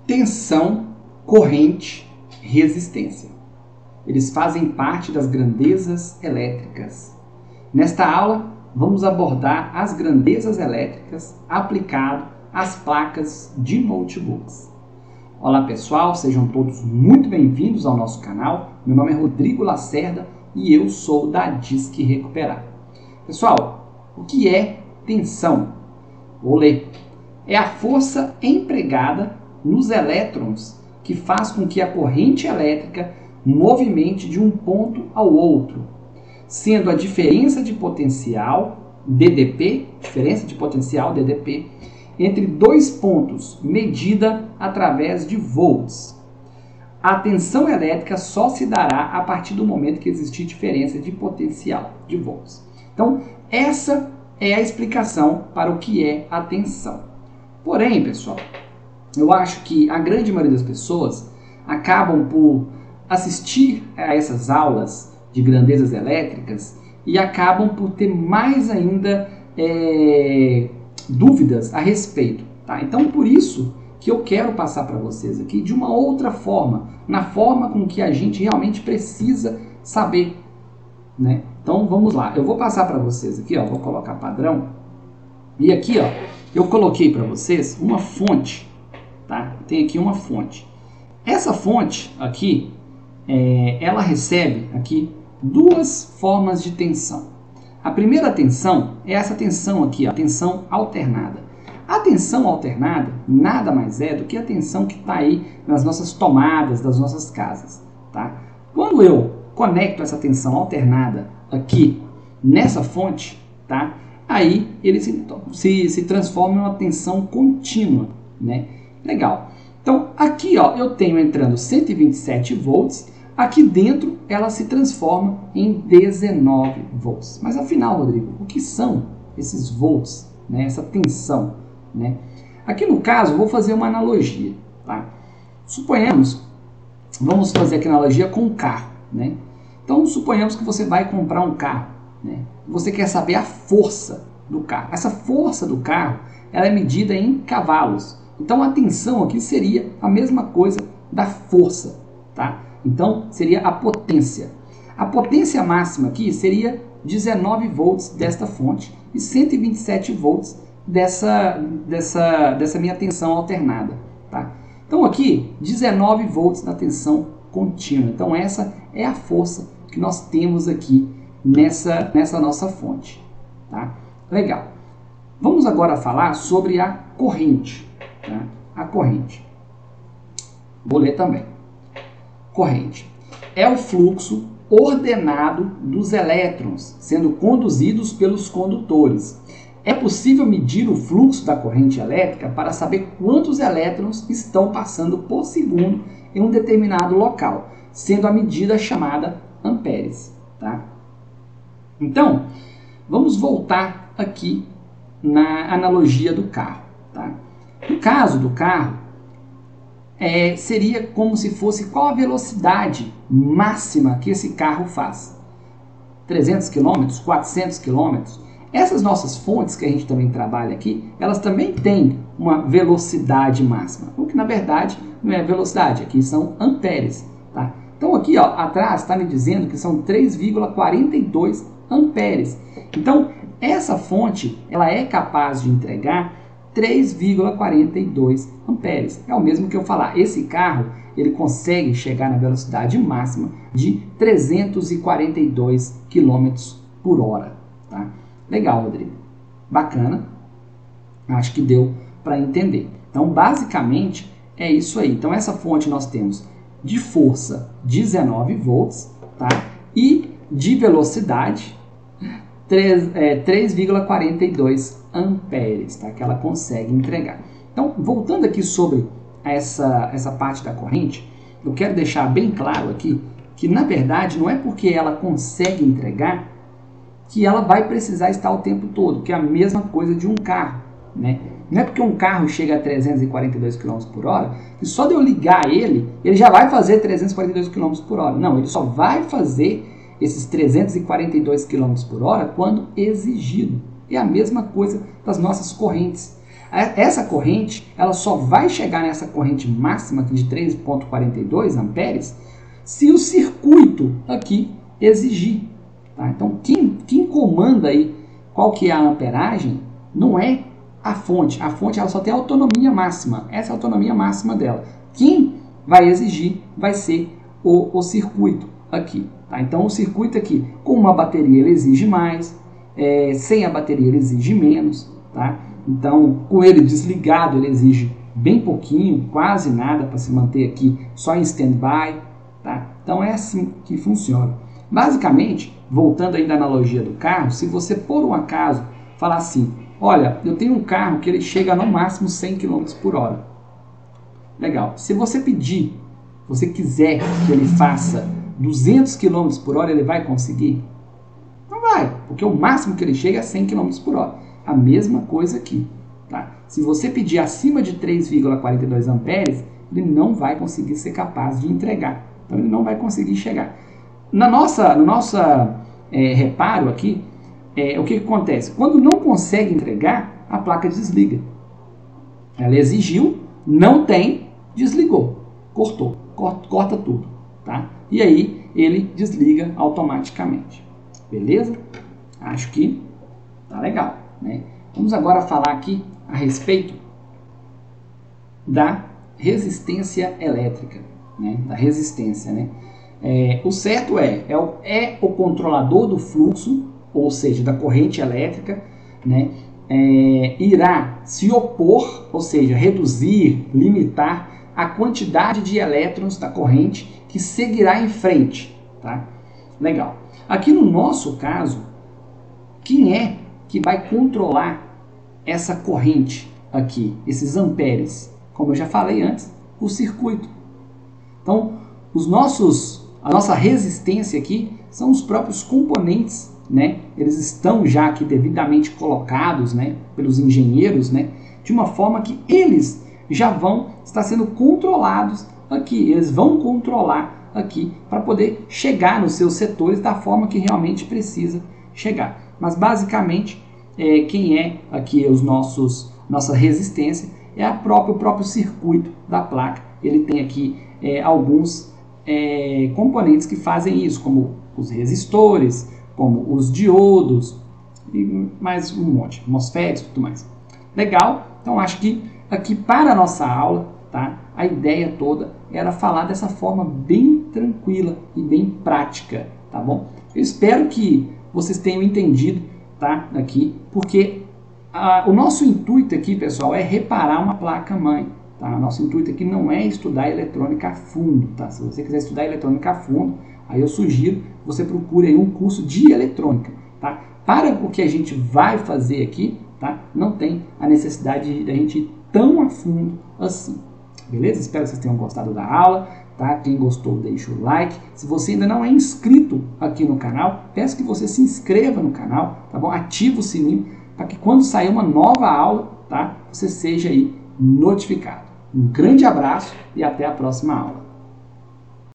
Tensão, corrente, resistência. Eles fazem parte das grandezas elétricas. Nesta aula, vamos abordar as grandezas elétricas aplicado às placas de notebooks. Olá pessoal, sejam todos muito bem-vindos ao nosso canal. Meu nome é Rodrigo Lacerda e eu sou da Disque Recuperar. Pessoal, o que é tensão? Vou ler. É a força empregada nos elétrons que faz com que a corrente elétrica movimente de um ponto ao outro, sendo a diferença de potencial, DDP, entre dois pontos, medida através de volts. A tensão elétrica só se dará a partir do momento que existir diferença de potencial, de volts. Então, essa é a explicação para o que é a tensão. Porém, pessoal, eu acho que a grande maioria das pessoas acabam por assistir a essas aulas de grandezas elétricas e acabam por ter mais ainda dúvidas a respeito. Tá? Então, por isso que eu quero passar para vocês aqui de uma outra forma, na forma com que a gente realmente precisa saber. Né? Então, vamos lá. Eu vou passar para vocês aqui, ó, vou colocar padrão. E aqui, ó, eu coloquei para vocês uma fonte. Tá? Tem aqui uma fonte. Essa fonte aqui, ela recebe aqui duas formas de tensão. A primeira tensão é essa tensão aqui, a tensão alternada. A tensão alternada nada mais é do que a tensão que está aí nas nossas tomadas das nossas casas. Tá? Quando eu conecto essa tensão alternada aqui nessa fonte, tá? Aí ele se transforma em uma tensão contínua. Né? Legal. Então aqui ó, eu tenho entrando 127 volts. Aqui dentro ela se transforma em 19 volts. Mas afinal, Rodrigo, o que são esses volts, né? Essa tensão? Né? Aqui no caso, eu vou fazer uma analogia. Tá? Suponhamos, vamos fazer aqui a analogia com um carro. Né? Então, suponhamos que você vai comprar um carro. Né? Você quer saber a força do carro. Essa força do carro ela é medida em cavalos. Então, a tensão aqui seria a mesma coisa da força. Tá? Então, seria a potência. A potência máxima aqui seria 19 volts desta fonte e 127 volts dessa minha tensão alternada. Tá? Então, aqui, 19 volts na tensão contínua. Então, essa é a força que nós temos aqui nessa nossa fonte. Tá? Legal. Vamos agora falar sobre a corrente. Tá? A corrente. Vou ler também. Corrente é o fluxo ordenado dos elétrons sendo conduzidos pelos condutores. É possível medir o fluxo da corrente elétrica para saber quantos elétrons estão passando por segundo em um determinado local, sendo a medida chamada amperes. Tá? Então, vamos voltar aqui na analogia do carro. Tá? No caso do carro, seria como se fosse qual a velocidade máxima que esse carro faz. 300 km, 400 km. Essas nossas fontes que a gente também trabalha aqui, elas também têm uma velocidade máxima. O que na verdade não é velocidade, aqui são amperes. Tá? Então aqui ó, atrás está me dizendo que são 3,42 amperes. Então essa fonte ela é capaz de entregar 3,42 amperes. É o mesmo que eu falar, esse carro ele consegue chegar na velocidade máxima de 342 km por hora. Tá? Legal, Rodrigo. Bacana. Acho que deu para entender. Então, basicamente, é isso aí. Então, essa fonte nós temos de força 19 volts, tá? E de velocidade 3,42 amperes, tá? Que ela consegue entregar. Então, voltando aqui sobre essa parte da corrente, eu quero deixar bem claro aqui que, na verdade, não é porque ela consegue entregar que ela vai precisar estar o tempo todo, que é a mesma coisa de um carro. Né? Não é porque um carro chega a 342 km por hora que só de eu ligar ele já vai fazer 342 km por hora. Não, ele só vai fazer esses 342 km por hora quando exigido. É a mesma coisa das nossas correntes. Essa corrente, ela só vai chegar nessa corrente máxima aqui de 3,42 amperes se o circuito aqui exigir. Tá? Então, quem comanda aí qual que é a amperagem não é a fonte. A fonte ela só tem autonomia máxima. Essa é a autonomia máxima dela. Quem vai exigir vai ser o circuito aqui. Tá? Então, o circuito aqui, com uma bateria, ele exige mais. Sem a bateria, ele exige menos. Tá? Então, com ele desligado, ele exige bem pouquinho, quase nada, para se manter aqui só em stand-by. Tá? Então, é assim que funciona. Basicamente, voltando aí da analogia do carro, se você, por um acaso, falar assim, olha, eu tenho um carro que ele chega no máximo 100 km por hora. Legal. Se você pedir, você quiser que ele faça 200 km por hora, ele vai conseguir? Não vai, porque o máximo que ele chega é 100 km por hora. A mesma coisa aqui. Tá? Se você pedir acima de 3,42 amperes, ele não vai conseguir ser capaz de entregar. Então ele não vai conseguir chegar. No nosso reparo aqui, o que acontece? Quando não consegue entregar, a placa desliga. Ela exigiu, não tem, desligou, cortou, corta tudo. Tá? E aí ele desliga automaticamente. Beleza? Acho que tá legal. Né? Vamos agora falar aqui a respeito da resistência elétrica. Né? Da resistência, né? O certo é o controlador do fluxo, ou seja, da corrente elétrica, né, irá se opor, ou seja, reduzir, limitar a quantidade de elétrons da corrente que seguirá em frente. Tá? Legal. Aqui no nosso caso, quem é que vai controlar essa corrente aqui, esses amperes? Como eu já falei antes, o circuito. Então, a nossa resistência aqui são os próprios componentes, né? Eles estão já aqui devidamente colocados, né, pelos engenheiros, né, de uma forma que eles já vão estar sendo controlados aqui. Eles vão controlar aqui para poder chegar nos seus setores da forma que realmente precisa chegar. Mas basicamente, quem é aqui nossa resistência é o próprio circuito da placa. Ele tem aqui alguns componentes que fazem isso, como os resistores, como os diodos e mais um monte, MOSFETs e tudo mais. Legal? Então acho que aqui para a nossa aula, tá, a ideia toda era falar dessa forma bem tranquila e bem prática, tá bom? Eu espero que vocês tenham entendido, tá, aqui, porque o nosso intuito aqui, pessoal, é reparar uma placa-mãe. Tá? O nosso intuito aqui não é estudar eletrônica a fundo. Tá? Se você quiser estudar eletrônica a fundo, aí eu sugiro que você procure aí um curso de eletrônica. Tá? Para o que a gente vai fazer aqui, tá? Não tem a necessidade de a gente ir tão a fundo assim. Beleza? Espero que vocês tenham gostado da aula. Tá? Quem gostou, deixa o like. Se você ainda não é inscrito aqui no canal, peço que você se inscreva no canal, tá bom? Ativa o sininho para que quando sair uma nova aula, tá, você seja aí notificado. Um grande abraço e até a próxima aula.